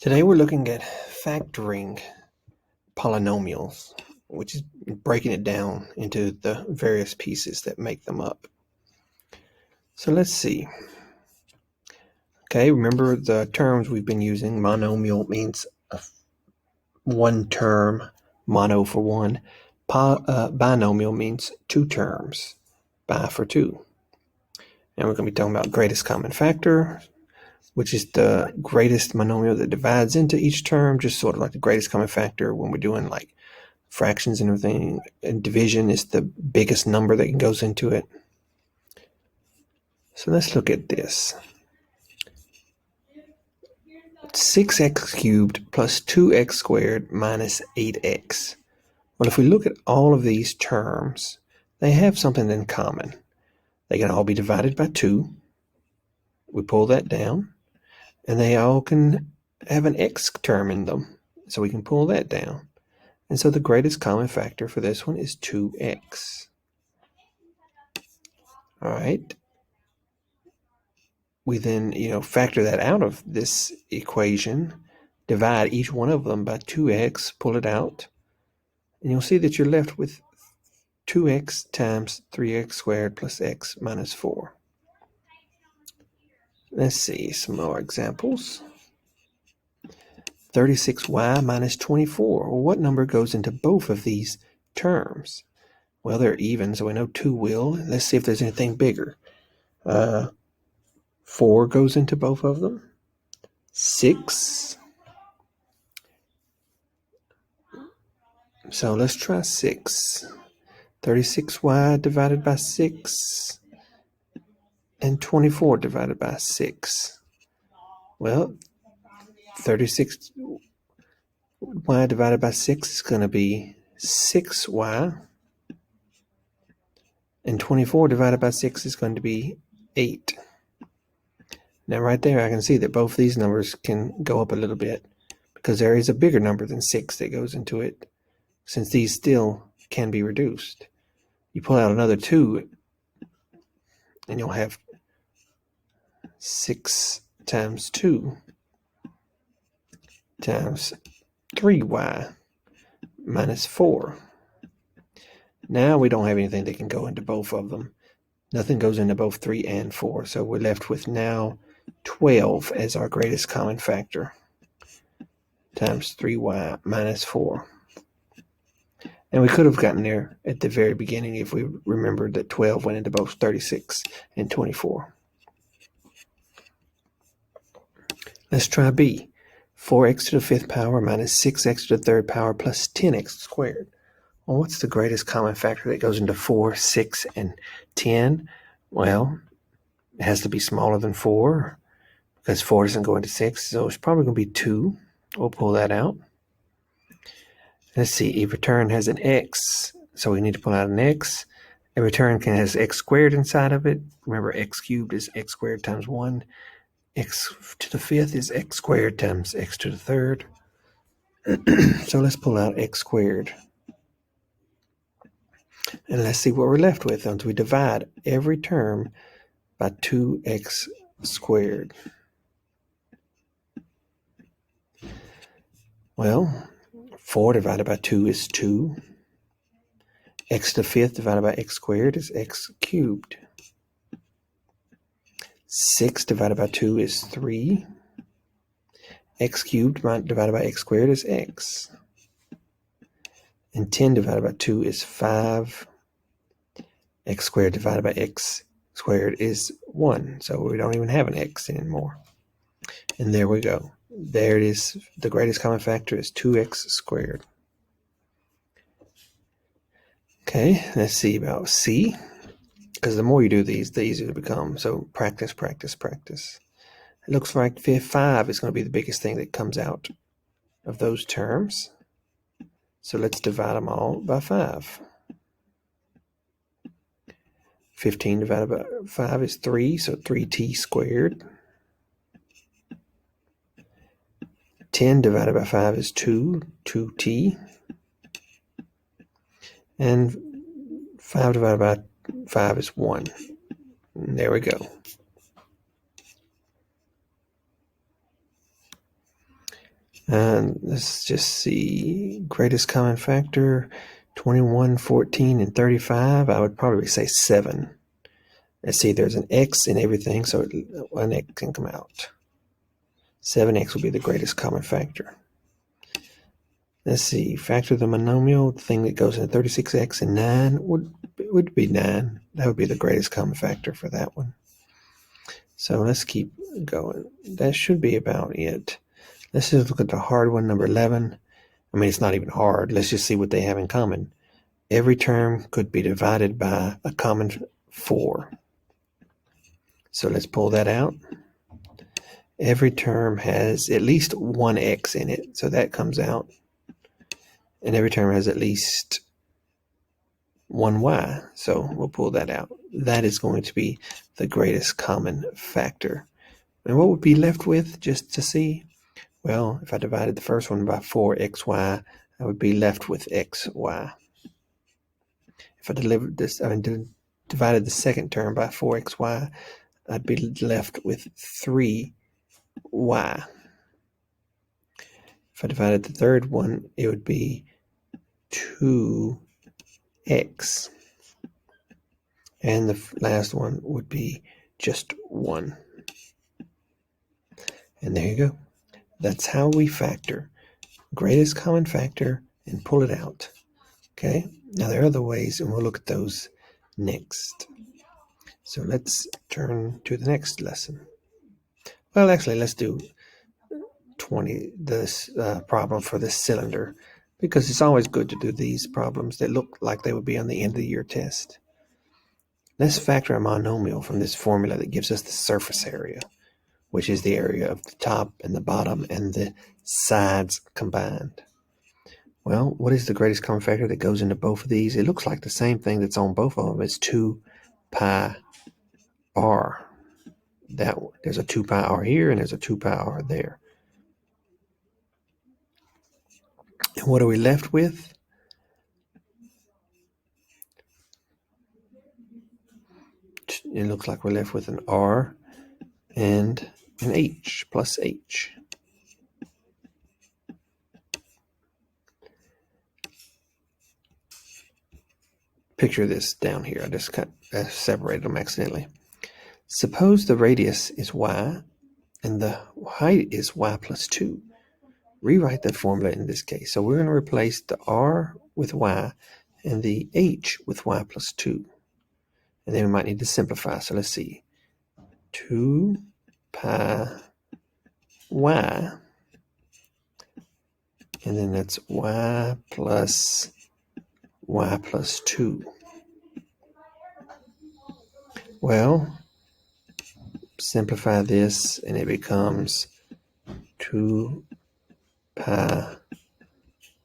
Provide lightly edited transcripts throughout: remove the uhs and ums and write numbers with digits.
Today we're looking at factoring polynomials, which is breaking it down into the various pieces that make them up. So let's see. Okay, remember the terms we've been using. Monomial means one term, mono for one. Binomial means two terms, bi for two. And we're going to be talking about greatest common factor, which is the greatest monomial that divides into each term, just sort of like the greatest common factor when we're doing like fractions and everything. And division is the biggest number that goes into it. So let's look at this. 6x cubed plus 2x squared minus 8x. Well, if we look at all of these terms, they have something in common. They can all be divided by 2. We pull that down. And they all can have an x term in them. So we can pull that down. And so the greatest common factor for this one is 2x. All right. We then, factor that out of this equation, divide each one of them by 2x, pull it out, and you'll see that you're left with 2x times 3x squared plus x minus 4. Let's see some more examples. 36y minus 24. Well, what number goes into both of these terms? Well, they're even, so we know 2 will. Let's see if there's anything bigger. 4 goes into both of them. 6. So let's try 6. 36y divided by 6 and 24 divided by 6. Well, 36y divided by 6 is going to be 6y, and 24 divided by 6 is going to be 8. Now right there I can see that both these numbers can go up a little bit because there is a bigger number than 6 that goes into it, since these still can be reduced. You pull out another 2 and you'll have 6 times 2 times 3y minus 4. Now we don't have anything that can go into both of them. Nothing goes into both 3 and 4, so we're left with now 12 as our greatest common factor times 3y minus 4. And we could have gotten there at the very beginning if we remembered that 12 went into both 36 and 24. Let's try B. 4x to the 5th power minus 6x to the 3rd power plus 10x squared. Well, what's the greatest common factor that goes into 4, 6, and 10? Well, it has to be smaller than 4 because 4 doesn't go into 6, so it's probably going to be 2. We'll pull that out. Let's see, a return has an x, so we need to pull out an x. A return has x squared inside of it. Remember, x cubed is x squared times 1. X to the 5th is x squared times x to the 3rd. So let's pull out x squared. And let's see what we're left with until we divide every term by 2x squared. Well, 4 divided by 2 is 2. X to the 5th divided by x squared is x cubed. 6 divided by 2 is 3. X cubed divided by x squared is x. And 10 divided by 2 is 5. X squared divided by x squared is 1. So we don't even have an x anymore. And there we go. There it is. The greatest common factor is 2x squared. Okay, let's see about C. Because the more you do these, the easier they become. So practice, practice, practice. It looks like 5 is going to be the biggest thing that comes out of those terms. So let's divide them all by 5. 15 divided by 5 is 3, so 3t squared. 10 divided by 5 is 2, 2t. And 5 divided by 5 is 1. And there we go. And let's just see, greatest common factor, 21, 14, and 35. I would probably say 7. Let's see, there's an x in everything, so an x can come out. 7x would be the greatest common factor. Let's see, factor the monomial, the thing that goes in 36x and 9 would be 9. That would be the greatest common factor for that one. So let's keep going. That should be about it. Let's just look at the hard one, number 11. I mean, it's not even hard. Let's just see what they have in common. Every term could be divided by a common 4. So let's pull that out. Every term has at least one x in it, so that comes out. And every term has at least one y, so we'll pull that out. That is going to be the greatest common factor. And what would be left with, just to see? Well, if I divided the first one by 4xy, I would be left with xy. If I divided the second term by 4xy, I'd be left with 3y. If I divided the third one, it would be 2x. And the last one would be just 1. And there you go. That's how we factor. Greatest common factor and pull it out. Okay? Now there are other ways, and we'll look at those next. So let's turn to the next lesson. Well, actually, let's do 20, this problem for this cylinder, because it's always good to do these problems that look like they would be on the end of the year test. Let's factor a monomial from this formula that gives us the surface area, which is the area of the top and the bottom and the sides combined. Well, what is the greatest common factor that goes into both of these? It looks like the same thing that's on both of them. It's 2 pi r. There's a 2 pi r here and there's a 2 pi r there. And what are we left with? It looks like we're left with an r and an h, plus h. Picture this down here. I just separated them accidentally. Suppose the radius is y and the height is y plus 2. Rewrite the formula in this case. So we're going to replace the r with y and the h with y plus 2. And then we might need to simplify. So let's see. 2 pi y, and then that's y plus 2. Well, simplify this and it becomes 2 pi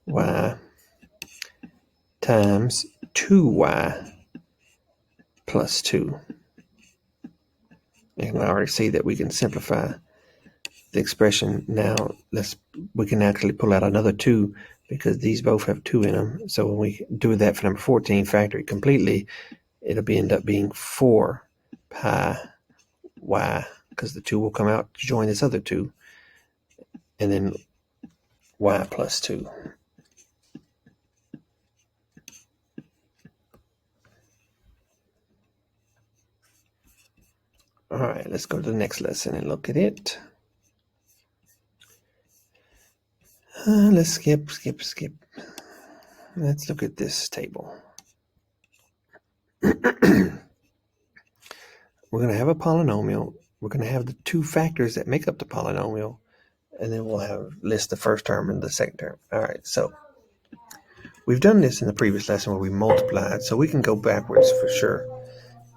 y times 2y plus 2. And I already see that we can simplify the expression. Now we can actually pull out another 2 because these both have 2 in them. So when we do that for number 14, factor it completely, it'll end up being 4 pi y, because the 2 will come out to join this other 2, and then y plus 2. All right, let's go to the next lesson and look at it. Let's skip. Let's look at this table. We're going to have a polynomial. We're going to have the 2 factors that make up the polynomial, and then we'll list the first term and the second term. All right, so we've done this in the previous lesson where we multiplied, so we can go backwards for sure.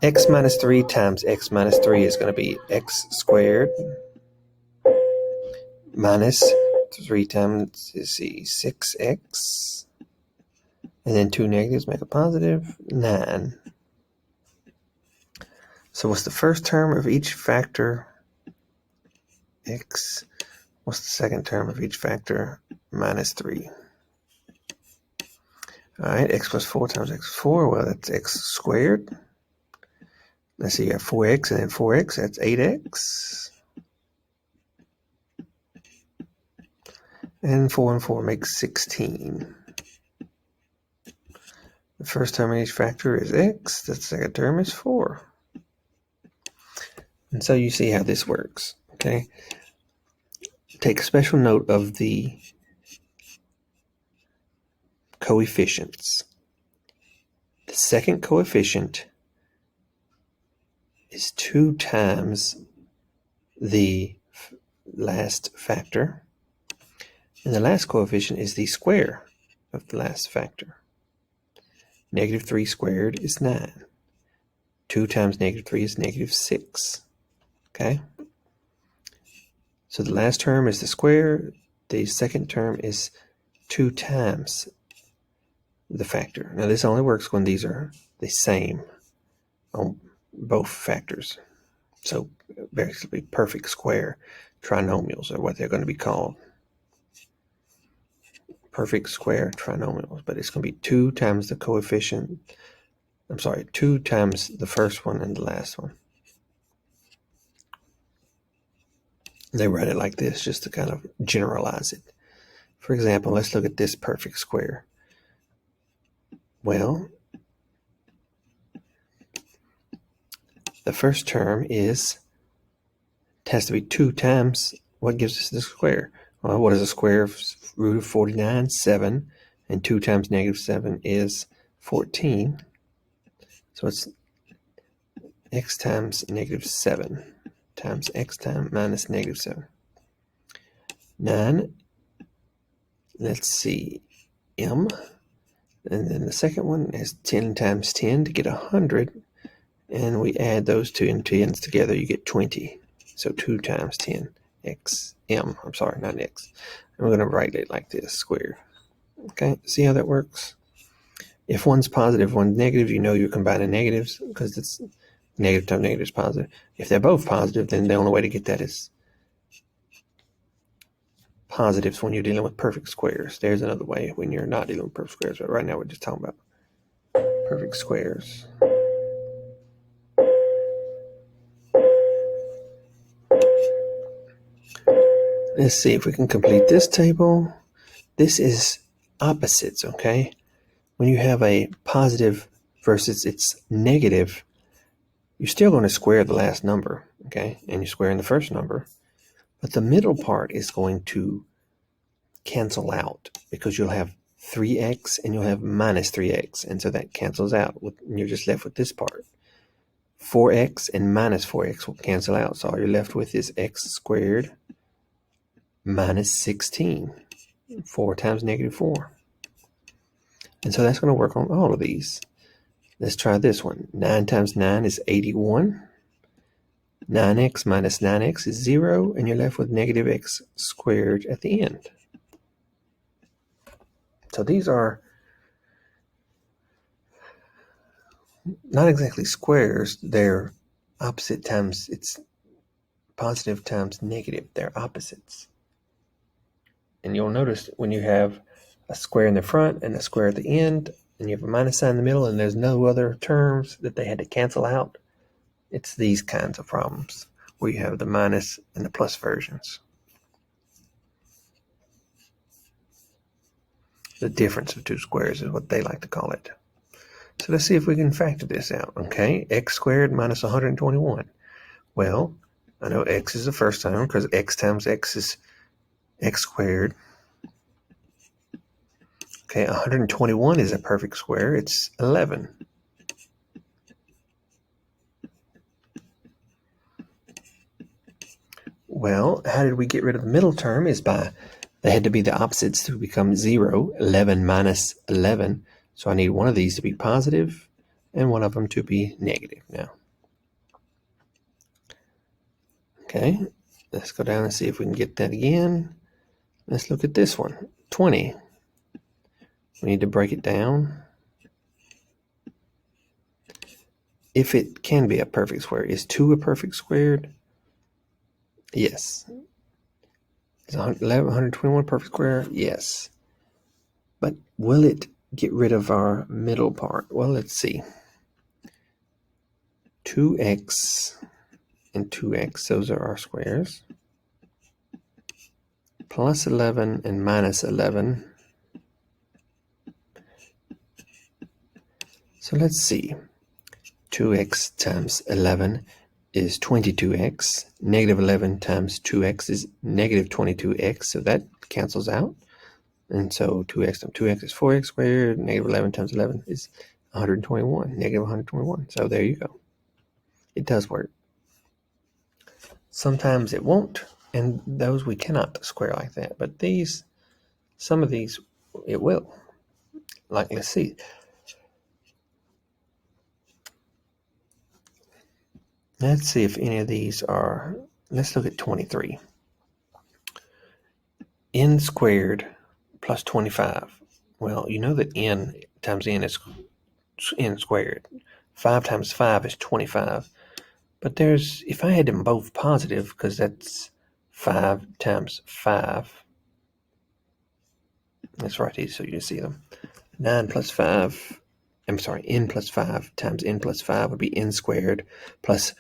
X minus 3 times x minus 3 is going to be x squared minus 3 times, 6x, and then 2 negatives make a positive, 9. So what's the first term of each factor? X. What's the second term of each factor? Minus 3. All right, x plus 4 times x 4, well, that's x squared. Let's see, you have 4x and then 4x, that's 8x. And 4 and 4 makes 16. The first term in each factor is x. The second term is 4. And so you see how this works, okay? Take special note of the coefficients. The second coefficient is 2 times the last factor, and the last coefficient is the square of the last factor. Negative 3 squared is 9. 2 times negative 3 is negative 6. Okay? So the last term is the square. The second term is 2 times the factor. Now this only works when these are the same on both factors. So basically perfect square trinomials are what they're going to be called. Perfect square trinomials, but it's going to be 2 times the coefficient. I'm sorry, 2 times the first one and the last one. They write it like this just to kind of generalize it. For example, let's look at this perfect square. Well, the first term has to be 2 times what gives us the square. Well, what is the square of root of 49? 7. And 2 times negative 7 is 14. So it's x times negative 7 times x times minus negative 7. 9. Let's see, m. And then the second one is 10 times 10 to get 100. And we add those two and 10s together, you get 20. So 2 times 10, x, m. I'm sorry, not x. And we're going to write it like this, squared. Okay, see how that works? If one's positive, one's negative, you know you're combining negatives because it's negative times negative is positive. If they're both positive, then the only way to get that is positives when you're dealing with perfect squares. There's another way when you're not dealing with perfect squares, but right now we're just talking about perfect squares. Let's see if we can complete this table. This is opposites, okay? When you have a positive versus its negative, you're still going to square the last number, okay? And you're squaring the first number. But the middle part is going to cancel out because you'll have 3x and you'll have minus 3x. And so that cancels out. And you're just left with this part. 4x and minus 4x will cancel out. So all you're left with is x squared minus 16. 4 times negative 4. And so that's going to work on all of these. Let's try this one. 9 times 9 is 81. 9x minus 9x is 0, and you're left with negative x squared at the end. So these are not exactly squares. They're opposite times, it's positive times negative. They're opposites. And you'll notice when you have a square in the front and a square at the end, and you have a minus sign in the middle, and there's no other terms that they had to cancel out, it's these kinds of problems where you have the minus and the plus versions. The difference of two squares is what they like to call it. So let's see if we can factor this out, okay? X squared minus 121. Well, I know x is the first term because x times x is x squared. Okay, 121 is a perfect square. It's 11. Well, how did we get rid of the middle term? Is by, they had to be the opposites to become 0. 11 minus 11. So I need one of these to be positive and one of them to be negative now. Okay, let's go down and see if we can get that again. Let's look at this one, 20. We need to break it down. If it can be a perfect square, is 2 a perfect squared? Yes. Is 121 perfect square? Yes. But will it get rid of our middle part? Well, let's see. 2x and 2x, those are our squares. plus 11 and minus 11. So let's see. 2x times 11 is 22x. Negative 11 times 2x is negative 22x, so that cancels out. And so 2x times 2x is 4x squared. Negative 11 times 11 is 121, negative 121. So there you go. It does work. Sometimes it won't, and those we cannot square like that. But these, some of these, it will. Like, let's see. Let's see if any of these are, let's look at 23. N squared plus 25. Well, you know that n times n is n squared. 5 times 5 is 25. But there's, if I had them both positive, because that's 5 times 5. Let's write these so you can see them. 9 plus 5, I'm sorry, n plus 5 times n plus 5 would be n squared plus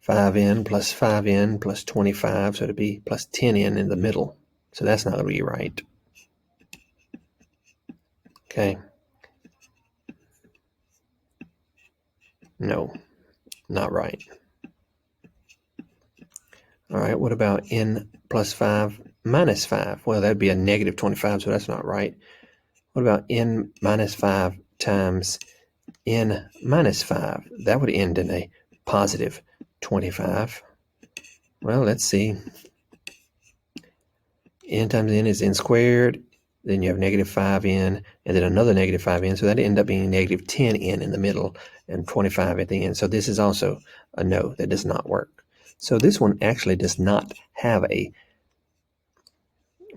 5n plus 5n plus 25, so it'd be plus 10n in the middle. So that's not going to be right. Okay. No, not right. All right, what about n plus 5 minus 5? Well, that'd be a negative 25, so that's not right. What about n minus 5 times n minus 5? That would end in a positive 25. Well, let's see. N times n is n squared. Then you have negative 5n, and then another negative 5n. So that end up being negative 10n in the middle and 25 at the end. So this is also a no. That does not work. So this one actually does not have a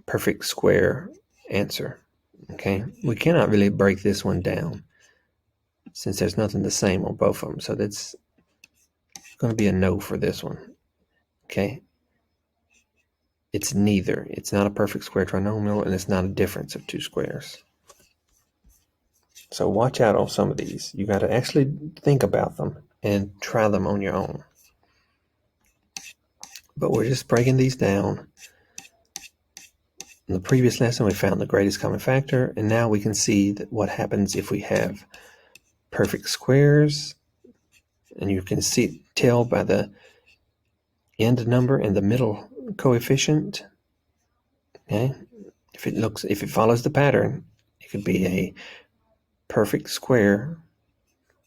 perfect square answer. Okay, we cannot really break this one down since there's nothing the same on both of them. So that's going to be a no for this one. Okay, it's neither. It's not a perfect square trinomial, and it's not a difference of two squares. So watch out on some of these. You got to actually think about them and try them on your own. But we're just breaking these down. In the previous lesson, we found the greatest common factor, and now we can see that what happens if we have perfect squares, and you can tell by the end number and the middle coefficient. Okay, if it follows the pattern, it could be a perfect square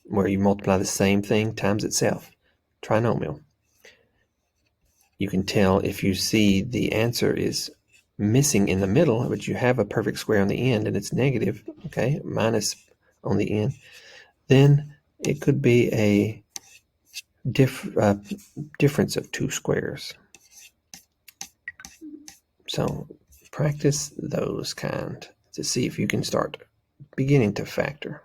where you multiply the same thing times itself, trinomial. You can tell if you see the answer is missing in the middle, but you have a perfect square on the end and it's negative, okay, minus on the end, then it could be a difference of two squares. So practice those kind to see if you can start beginning to factor.